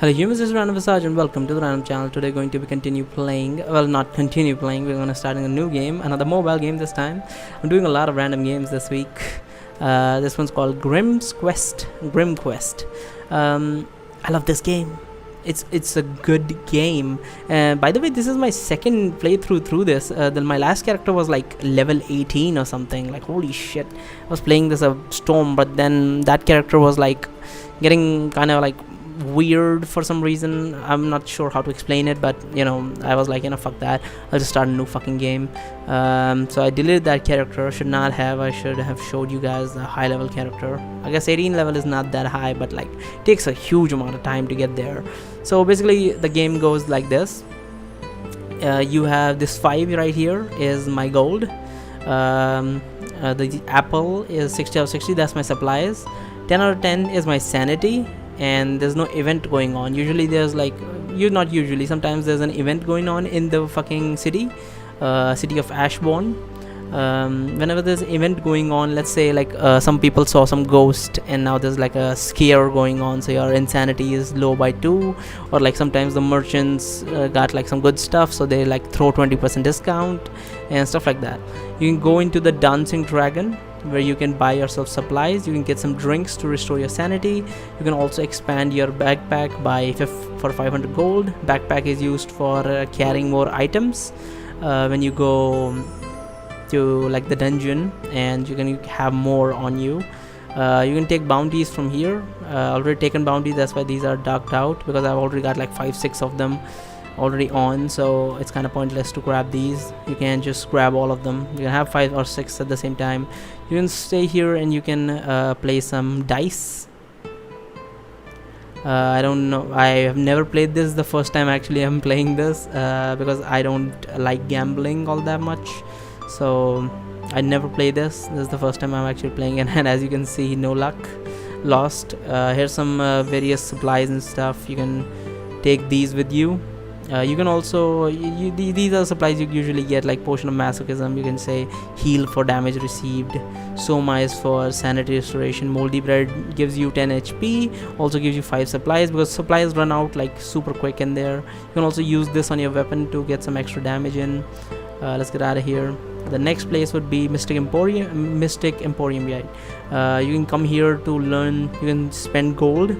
Hello humans, this is Random Visage and welcome to the Random channel. Today going to be continue playing, well not continue playing, we're going to start a new game, another mobile game this time. I'm doing a lot of random games this week. This one's called Grim Quest. I love this game. It's a good game. By the way, this is my second playthrough through this. My last character was like level 18 or something. Like holy shit, I was playing this Storm, but then that character was like getting kind of like weird for some reason. I'm not sure how to explain it, but I was like, fuck that, I'll just start a new fucking game. So I deleted that character. I should have showed you guys the high level character. I guess 18 level is not that high, but like takes a huge amount of time to get there. So basically the game goes like this. You have this 5 right here is my gold. The apple is 60 out of 60, that's my supplies. 10 out of 10 is my sanity, and there's no event going on. Usually there's like, not usually, sometimes there's an event going on in the fucking city of Ashbourne. Whenever there's an event going on, let's say like some people saw some ghost and now there's like a scare going on, so your insanity is low by 2, or like sometimes the merchants got like some good stuff, so they like throw 20% discount and stuff like that. You can go into the dancing dragon, where you can buy yourself supplies. You can get some drinks to restore your sanity. You can also expand your backpack for 500 gold. Backpack is used for carrying more items when you go to like the dungeon, and you can have more on you. You can take bounties from here. Already taken bounties, that's why these are darked out, because I've already got like 5-6 of them already on, so it's kind of pointless to grab these. You can just grab all of them. You can have 5 or 6 at the same time. You can stay here and you can play some dice. I don't know, I have never played this. The first time actually I'm playing this because I don't like gambling all that much, so I never play this. This is the first time I'm actually playing it, and as you can see, no luck, lost. Here's some various supplies and stuff. You can take these with you. You can also, these are supplies you usually get, like potion of masochism, you can say heal for damage received, soma is for sanity restoration, moldy bread gives you 10 HP, also gives you 5 supplies, because supplies run out like super quick in there. You can also use this on your weapon to get some extra damage in. Let's get out of here. The next place would be Mystic Emporium, right? You can come here to learn. You can spend gold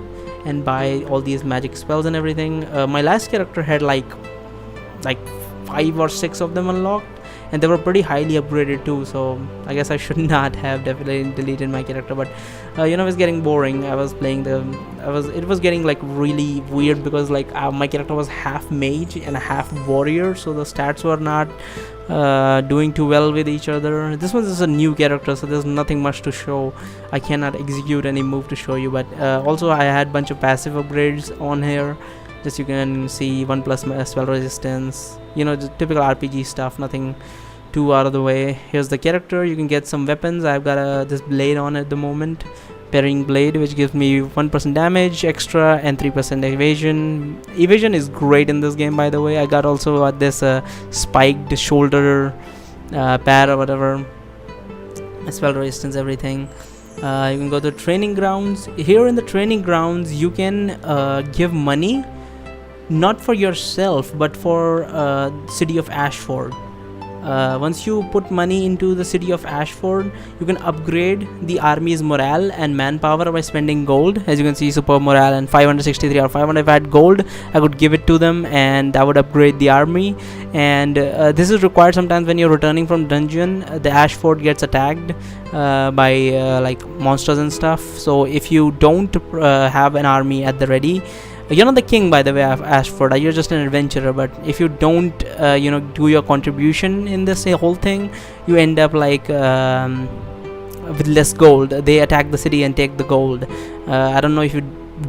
and buy all these magic spells and everything. My last character had like 5 or 6 of them unlocked, and they were pretty highly upgraded too, so I guess I should not have definitely deleted my character, but it's getting boring. I was playing it was getting like really weird, because like my character was half mage and half warrior, so the stats were not doing too well with each other. This one is a new character, so there's nothing much to show. I cannot execute any move to show you, but also I had bunch of passive upgrades on here. Just you can see 1+ spell resistance, the typical RPG stuff, nothing too out of the way. Here's the character. You can get some weapons. I've got this blade on at the moment, parrying blade, which gives me 1% damage extra and 3% evasion. Evasion is great in this game, by the way. I got also this spiked shoulder pad or whatever, spell resistance, everything. You can go to training grounds. Here in the training grounds, you can give money, not for yourself, but for city of Ashford. Once you put money into the city of Ashford, you can upgrade the army's morale and manpower by spending gold. As you can see, super morale and 563 or 500. If I had gold, I could give it to them and I would upgrade the army. And this is required sometimes when you're returning from dungeon. The Ashford gets attacked by like monsters and stuff, so if you don't have an army at the ready, you're not the king, by the way, of Ashford. You're just an adventurer. But if you don't, do your contribution in this whole thing, you end up like with less gold. They attack the city and take the gold. I don't know if you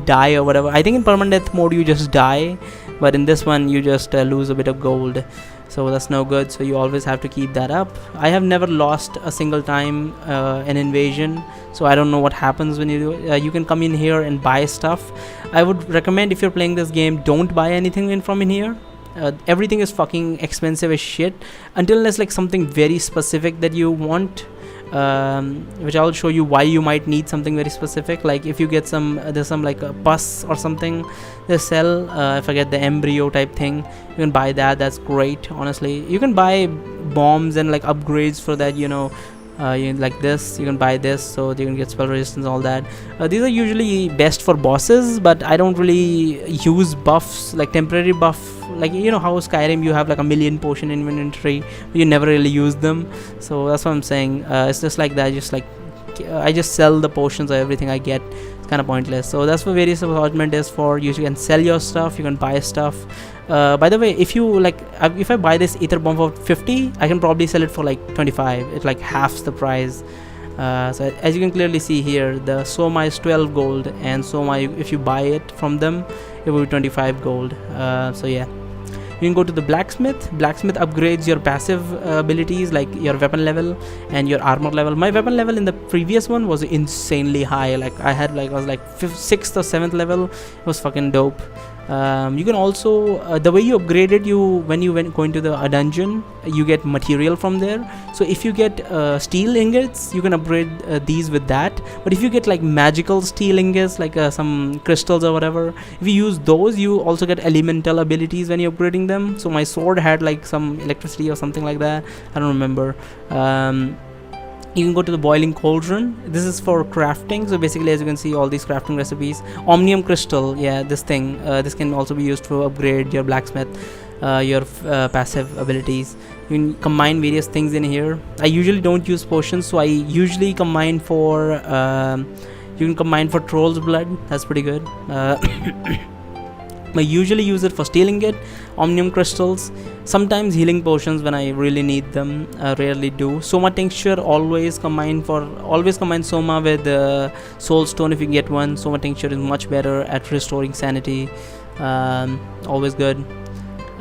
die or whatever. I think in permanent death mode you just die, but in this one you just lose a bit of gold. So that's no good, so you always have to keep that up. I have never lost a single time an invasion, so I don't know what happens when you do it. You can come in here and buy stuff. I would recommend, if you're playing this game, don't buy anything from in here. Everything is fucking expensive as shit, until there's like something very specific that you want. which I'll show you why you might need something very specific. Like if you get some there's some like a pus or something they sell, if I get the embryo type thing, you can buy that. That's great. Honestly, you can buy bombs and like upgrades for that, you like this, you can buy this so you can get spell resistance, all that. These are usually best for bosses, but I don't really use buffs, like temporary buff, like how Skyrim you have like a million potion in inventory, but you never really use them. So that's what I'm saying. It's just like that, just like I just sell the potions or everything I get. It's kind of pointless. So that's what various assortment is for. You can sell your stuff, you can buy stuff. By the way, if you like, if I buy this ether bomb for 50, I can probably sell it for like 25. It's like half the price. So as you can clearly see here, the Soma is 12 gold, and Soma, if you buy it from them, it will be 25 gold. So yeah, you can go to the Blacksmith. Blacksmith upgrades your passive abilities, like your weapon level and your armor level. My weapon level in the previous one was insanely high. Like I was like 6th or 7th level. It was fucking dope. You can also the way you upgrade it, when you go into a dungeon, you get material from there. So if you get steel ingots, you can upgrade these with that. But if you get like magical steel ingots, like some crystals or whatever, if you use those, you also get elemental abilities when you're upgrading them. So my sword had like some electricity or something like that, I don't remember. You can go to the boiling cauldron. This is for crafting. So basically, as you can see, all these crafting recipes. Omnium crystal, yeah, this thing, this can also be used to upgrade your blacksmith, your passive abilities. You can combine various things in here. I usually don't use potions, so I usually combine for you can combine for troll's blood. That's pretty good. I usually use it for steel ingot, omnium crystals, sometimes healing potions when I really need them. Rarely do. Soma tincture, always combine Soma with soul stone if you can get one. Soma tincture is much better at restoring sanity. Always good.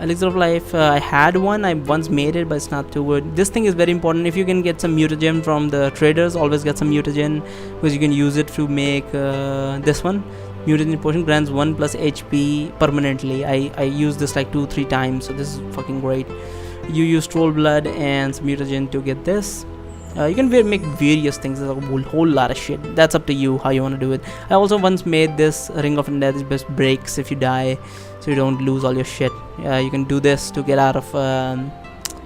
Elixir of life, I had one, I once made it, but it's not too good. This thing is very important. If you can get some mutagen from the traders, always get some mutagen, because you can use it to make this one. Mutagen potion grants 1 plus HP permanently. I use this like 2-3 times, so this is fucking great. You use troll blood and some mutagen to get this. You can make various things. There's a whole lot of shit. That's up to you how you want to do it. I also once made this ring of death. It just breaks if you die, so you don't lose all your shit. You can do this to get out of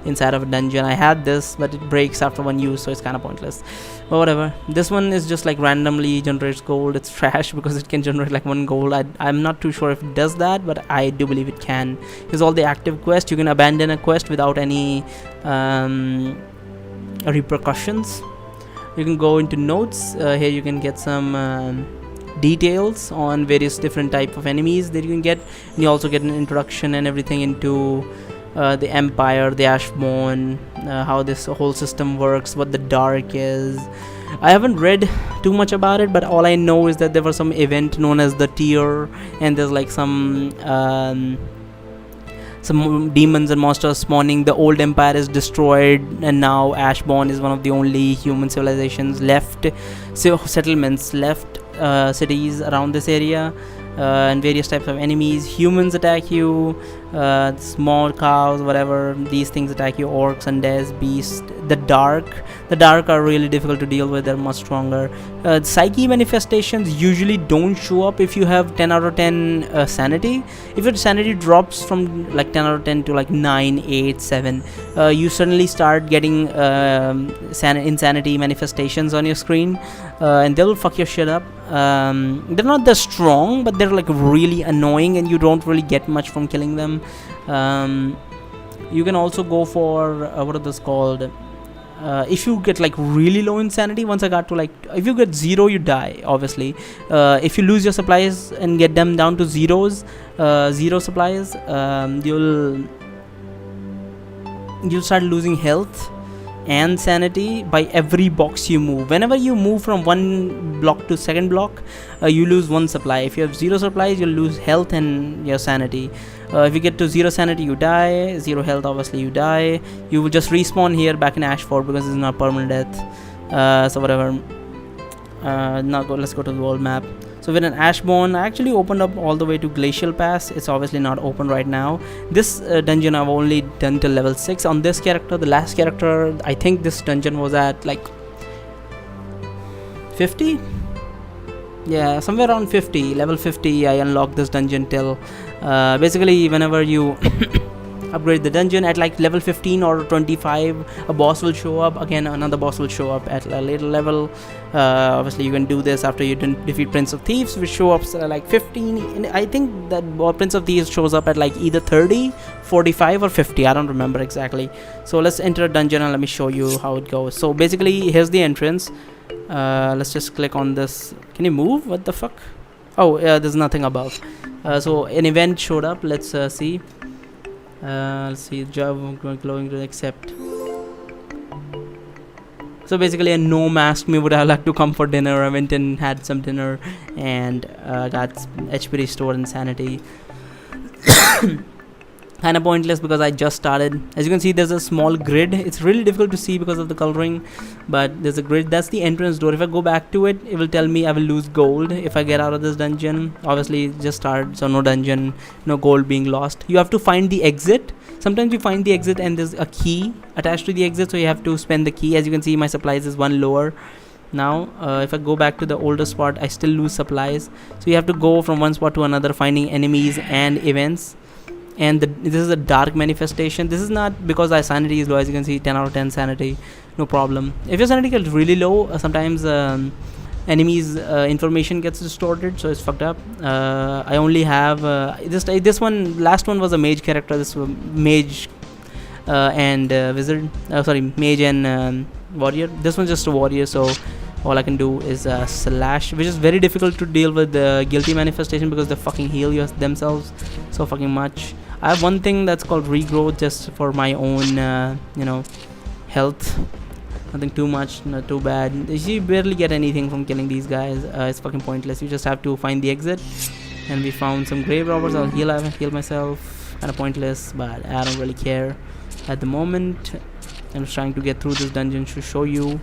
inside of a dungeon. I had this, but it breaks after one use, so it's kind of pointless. But whatever. This one is just like randomly generates gold. It's trash because it can generate like 1 gold. I'm not too sure if it does that, but I do believe it can. Here's all the active quests. You can abandon a quest without any repercussions. You can go into notes. Here you can get some details on various different type of enemies that you can get. And you also get an introduction and everything into the Empire, the Ashborn, how this whole system works, what the Dark is. I haven't read too much about it, but all I know is that there was some event known as the Tier, and there's like some demons and monsters spawning. The old empire is destroyed, and now Ashborn is one of the only human civilizations left, settlements left, cities around this area. And various types of enemies. Humans attack you, small cows, whatever. These things attack you. Orcs, undeads, beasts. The dark are really difficult to deal with. They're much stronger. Psyche manifestations usually don't show up if you have 10 out of 10 sanity. If your sanity drops from like 10 out of 10 to like 9, 8, 7, you suddenly start getting insanity manifestations on your screen, and they'll fuck your shit up. They're not that strong, but they're like really annoying, and you don't really get much from killing them. You can also go for what are those called? If you get like really low insanity, once I got to like, if you get 0, you die, obviously. If you lose your supplies and get them down to 0 supplies, you'll start losing health and sanity by every box you move. Whenever you move from one block to second block, you lose 1 supply. If you have 0 supplies, you'll lose health and your sanity. If you get to 0 sanity, you die. 0 health, obviously you die. You will just respawn here back in Ashford because it's not permanent death. So whatever. Let's go to the world map. So with an Ashborn, I actually opened up all the way to Glacial Pass. It's obviously not open right now. This dungeon I've only done till level 6. On this character, the last character, I think this dungeon was at like 50. Yeah, somewhere around 50, level 50 I unlocked this dungeon till basically whenever you upgrade the dungeon at like level 15 or 25, a boss will show up again, another boss will show up at a later level. Obviously you can do this after you defeat Prince of Thieves, which show up like 15, and I think that Prince of Thieves shows up at like either 30, 45 or 50, I don't remember exactly. So let's enter a dungeon and let me show you how it goes. So basically here's the entrance. Let's just click on this. Can you move? What the fuck? Oh, there's nothing above. So an event showed up. Let's see. Let's see. Job glowing to accept. So basically, a no mask me would have liked to come for dinner. I went and had some dinner and got HP restored and sanity. Kind of pointless because I just started. As you can see, there's a small grid. It's really difficult to see because of the coloring, but there's a grid. That's the entrance door. If I go back to it, it will tell me I will lose gold if I get out of this dungeon. Obviously it just started, so no dungeon, no gold being lost. You have to find the exit. Sometimes you find the exit and there's a key attached to the exit, so you have to spend the key. As you can see, my supplies is one lower now. If I go back to the older spot, I still lose supplies, so you have to go from one spot to another finding enemies and events. And this is a dark manifestation. This is not because our sanity is low. As you can see, 10 out of 10 sanity, no problem. If your sanity gets really low, sometimes enemies information gets distorted, so it's fucked up. I only have this one. Last one was a mage character. This was mage and wizard. Sorry, mage and warrior. This one's just a warrior, so all I can do is slash, which is very difficult to deal with the guilty manifestation because they fucking heal themselves so fucking much. I have one thing that's called regrowth, just for my own health. Nothing too much, not too bad. You barely get anything from killing these guys. It's fucking pointless. You just have to find the exit. And we found some grave robbers. I'll heal myself. Kind of pointless, but I don't really care at the moment. I'm just trying to get through this dungeon to show you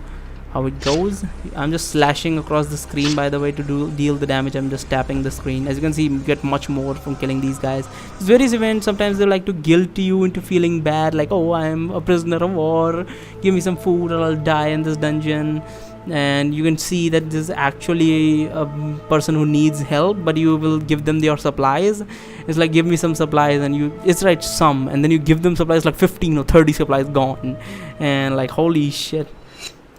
how it goes. I'm just slashing across the screen, by the way, to deal the damage. I'm just tapping the screen. As you can see, you get much more from killing these guys. There's various events. Sometimes they like to guilt you into feeling bad, like, oh, I'm a prisoner of war, give me some food or I'll die in this dungeon. And you can see that this is actually a person who needs help, but you will give them your supplies. It's like, give me some supplies, and it's right, some, and then you give them supplies, like 15 or 30 supplies gone, and like, holy shit.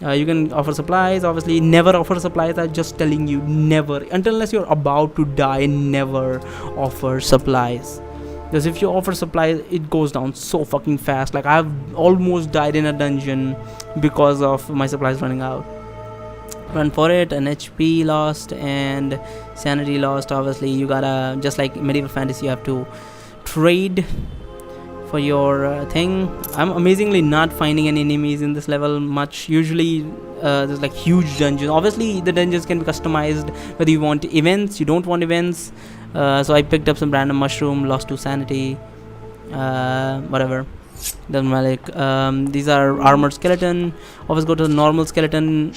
You can offer supplies. Obviously never offer supplies. I'm just telling you, never, unless you're about to die, never offer supplies, because if you offer supplies, it goes down so fucking fast. Like, I've almost died in a dungeon because of my supplies running out. Run for it. An HP lost and sanity lost. Obviously you gotta, just like medieval fantasy, you have to trade for your thing. I'm amazingly not finding any enemies in this level much. Usually there's like huge dungeons. Obviously the dungeons can be customized, whether you want events, you don't want events. So I picked up some random mushroom, lost 2 sanity, whatever, doesn't matter. These are armored skeleton. Always go to the normal skeleton.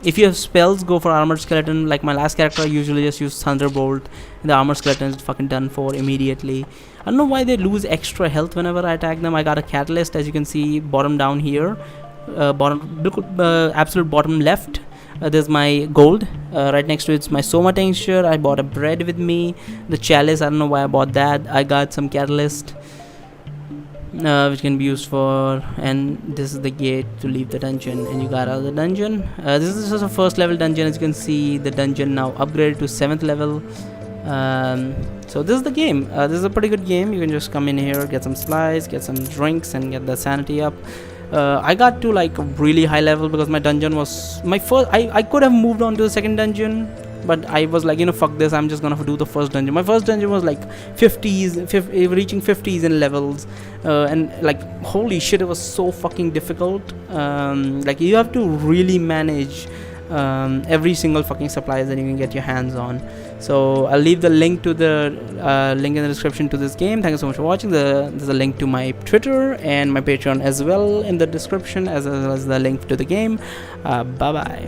If you have spells, go for armored skeleton. Like my last character, I usually just use thunderbolt, and the armored skeleton is fucking done for immediately. I don't know why they lose extra health whenever I attack them. I got a catalyst, as you can see, bottom down here, absolute bottom left. There's my gold. Right next to it's my soma tincture. I bought a bread with me. The chalice, I don't know why I bought that. I got some catalyst, which can be used for, and this is the gate to leave the dungeon, and you got out of the dungeon. This is just a first level dungeon. As you can see, the dungeon now upgraded to 7th level. So this is the game. This is a pretty good game. You can just come in here, get some supplies, get some drinks, and get the sanity up. I got to like a really high level because my dungeon was my first. I could have moved on to the second dungeon, but I was like, fuck this, I'm just gonna do the first dungeon. My first dungeon was like 50s, reaching 50s in levels, and like, holy shit, it was so fucking difficult. Like, you have to really manage every single fucking supplies that you can get your hands on. So I'll leave the link to the link in the description to this game. Thank you so much for watching. There's a link to my Twitter and my Patreon as well in the description, as well as the link to the game. Bye bye.